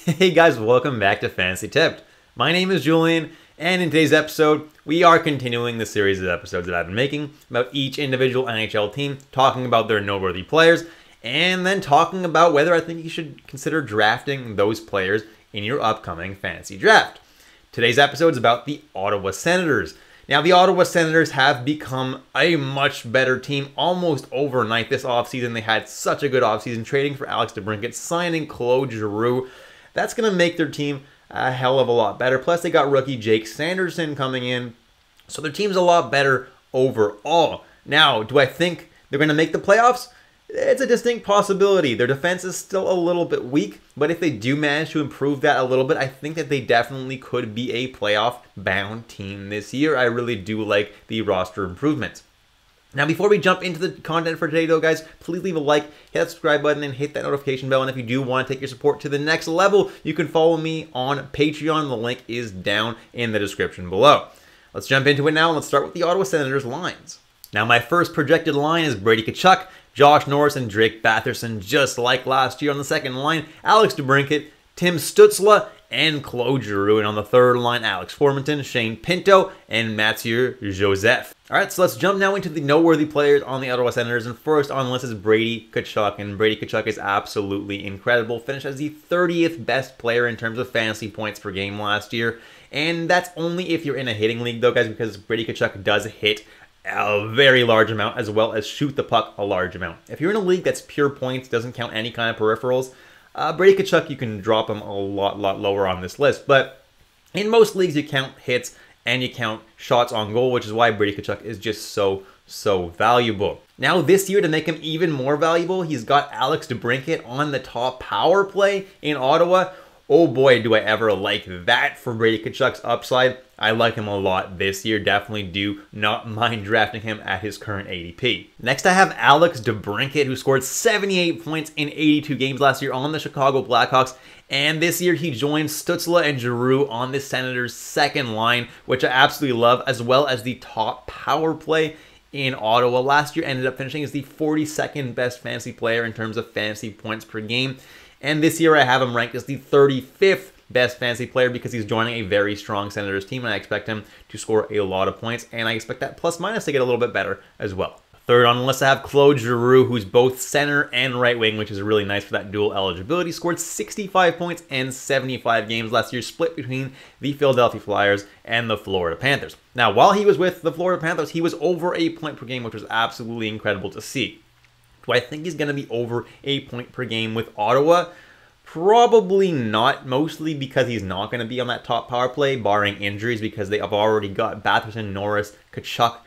Hey guys, welcome back to Fantasy Tipped. My name is Julian, and in today's episode, we are continuing the series of episodes that I've been making about each individual NHL team, talking about their noteworthy players, and then talking about whether I think you should consider drafting those players in your upcoming fantasy draft. Today's episode is about the Ottawa Senators. Now, the Ottawa Senators have become a much better team almost overnight this offseason. They had such a good offseason, trading for Alex DeBrincat, signing Claude Giroux. That's going to make their team a hell of a lot better. Plus, they got rookie Jake Sanderson coming in. So their team's a lot better overall. Now, do I think they're going to make the playoffs? It's a distinct possibility. Their defense is still a little bit weak, but if they do manage to improve that a little bit, I think that they definitely could be a playoff-bound team this year. I really do like the roster improvements. Now, before we jump into the content for today, though, guys, please leave a like, hit that subscribe button, and hit that notification bell. And if you do want to take your support to the next level, you can follow me on Patreon. The link is down in the description below. Let's jump into it now, and let's start with the Ottawa Senators lines. Now, my first projected line is Brady Tkachuk, Josh Norris, and Drake Batherson, just like last year. On the second line, Alex DeBrincat, Tim Stuetzle, and Claude Giroux. And on the third line, Alex Formenton, Shane Pinto, and Mathieu Joseph. All right, so let's jump now into the noteworthy players on the Ottawa Senators. And first on the list is Brady Tkachuk. And Brady Tkachuk is absolutely incredible. Finished as the 30th best player in terms of fantasy points per game last year. And that's only if you're in a hitting league, though, guys, because Brady Tkachuk does hit a very large amount, as well as shoot the puck a large amount. If you're in a league that's pure points, doesn't count any kind of peripherals, Brady Tkachuk, you can drop him a lot lower on this list. But in most leagues, you count hits and you count shots on goal, which is why Brady Tkachuk is just so valuable. Now, this year, to make him even more valuable, he's got Alex DeBrincat on the top power play in Ottawa. Oh boy, do I ever like that for Brady Tkachuk's upside. I like him a lot this year. Definitely do not mind drafting him at his current ADP. Next, I have Alex DeBrincat, who scored 78 points in 82 games last year on the Chicago Blackhawks. And this year, he joined Stuetzle and Giroux on the Senators' second line, which I absolutely love, as well as the top power play in Ottawa. Last year, ended up finishing as the 42nd best fantasy player in terms of fantasy points per game. And this year, I have him ranked as the 35th best fantasy player because he's joining a very strong Senators team, and I expect him to score a lot of points, and I expect that plus-minus to get a little bit better as well. Third on the list, I have Claude Giroux, who's both center and right wing, which is really nice for that dual eligibility. Scored 65 points and 75 games last year, split between the Philadelphia Flyers and the Florida Panthers. Now, while he was with the Florida Panthers, he was over a point per game, which was absolutely incredible to see. Do I think he's going to be over a point per game with Ottawa? Probably not, mostly because he's not going to be on that top power play, barring injuries, because they have already got Batherson, Norris, Tkachuk,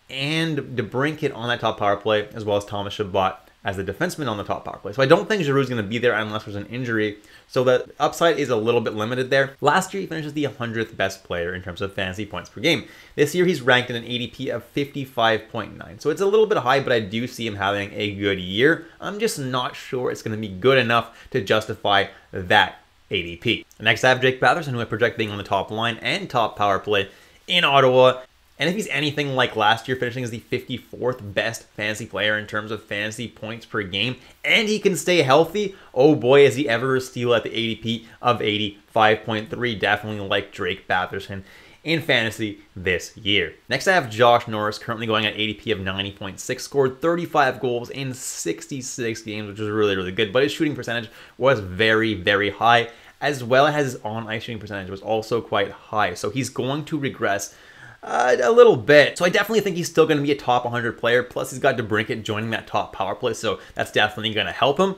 and DeBrincat on that top power play, as well as Thomas Chabot as the defenseman on the top power play. So I don't think Giroux is going to be there unless there's an injury. So the upside is a little bit limited there. Last year, he finishes the 100th best player in terms of fantasy points per game. This year, he's ranked at an ADP of 55.9. So it's a little bit high, but I do see him having a good year. I'm just not sure it's going to be good enough to justify that ADP. Next, I have Jake Batherson, who I project being on the top line and top power play in Ottawa. And if he's anything like last year, finishing as the 54th best fantasy player in terms of fantasy points per game, and he can stay healthy, oh boy, is he ever a steal at the ADP of 85.3. Definitely like Drake Batherson in fantasy this year. Next, I have Josh Norris, currently going at ADP of 90.6, scored 35 goals in 66 games, which is really good, but his shooting percentage was very high, as well as his on-ice shooting percentage was also quite high, so he's going to regress a little bit. So I definitely think he's still going to be a top 100 player. Plus, he's got DeBrincat joining that top power play, so that's definitely going to help him.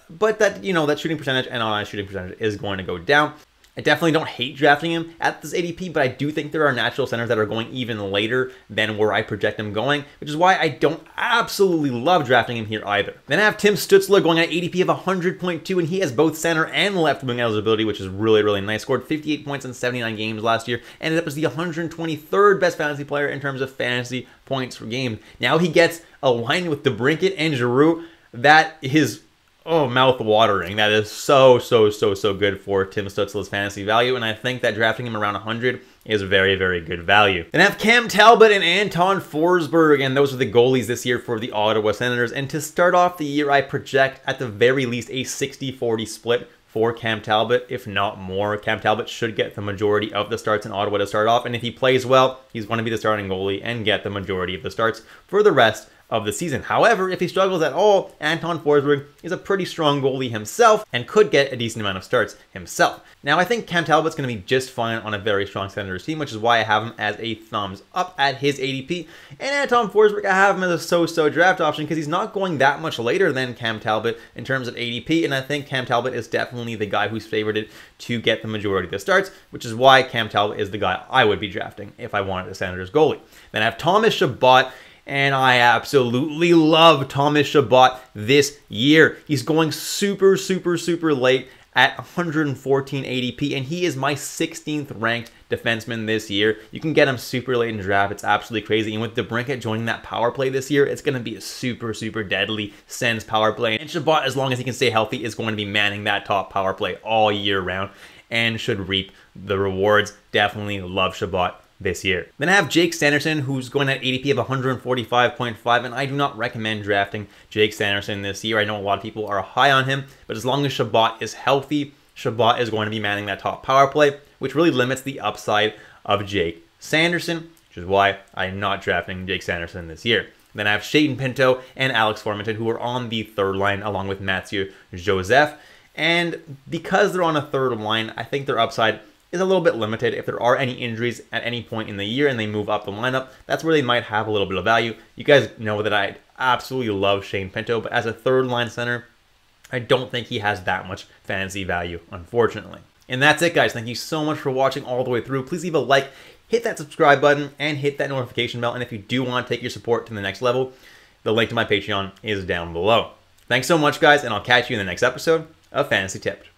But that, that shooting percentage and on-ice shooting percentage is going to go down. I definitely don't hate drafting him at this ADP, but I do think there are natural centers that are going even later than where I project him going, which is why I don't absolutely love drafting him here either. Then I have Tim Stuetzle going at ADP of 100.2, and he has both center and left wing eligibility, which is really nice. Scored 58 points in 79 games last year, ended up as the 123rd best fantasy player in terms of fantasy points per game. Now he gets a line with DeBrincat and Giroux that is mouth-watering. That is so good for Tim Stuetzle's fantasy value, and I think that drafting him around 100 is very good value. Then I have Cam Talbot and Anton Forsberg, and those are the goalies this year for the Ottawa Senators. And to start off the year, I project at the very least a 60-40 split for Cam Talbot, if not more. Cam Talbot should get the majority of the starts in Ottawa to start off, and if he plays well, he's going to be the starting goalie and get the majority of the starts for the rest of the season. However, if he struggles at all, Anton Forsberg is a pretty strong goalie himself and could get a decent amount of starts himself. Now, I think Cam Talbot's going to be just fine on a very strong Senators team, which is why I have him as a thumbs up at his ADP. And Anton Forsberg, I have him as a so-so draft option because he's not going that much later than Cam Talbot in terms of ADP, and I think Cam Talbot is definitely the guy who's favored to get the majority of the starts, which is why Cam Talbot is the guy I would be drafting if I wanted a Senators goalie. Then I have Thomas Chabot, and I absolutely love Thomas Chabot this year. He's going super late at 114 ADP, and he is my 16th ranked defenseman this year. You can get him super late in draft. It's absolutely crazy. And with DeBrincat joining that power play this year, it's going to be a super deadly Sens power play. And Chabot, as long as he can stay healthy, is going to be manning that top power play all year round and should reap the rewards. Definitely love Chabot this year. Then I have Jake Sanderson, who's going at ADP of 145.5, and I do not recommend drafting Jake Sanderson this year. I know a lot of people are high on him, but as long as Chabot is healthy, Chabot is going to be manning that top power play, which really limits the upside of Jake Sanderson, which is why I'm not drafting Jake Sanderson this year. Then I have Shaden Pinto and Alex Formenton, who are on the third line, along with Mathieu Joseph. And because they're on a third line, I think their upside is a little bit limited. If there are any injuries at any point in the year and they move up the lineup, that's where they might have a little bit of value. You guys know that I absolutely love Shane Pinto, but as a third line center, I don't think he has that much fantasy value, unfortunately. And that's it, guys. Thank you so much for watching all the way through. Please leave a like, hit that subscribe button, and hit that notification bell. And if you do want to take your support to the next level, the link to my Patreon is down below. Thanks so much, guys, and I'll catch you in the next episode of Fantasy Tipped.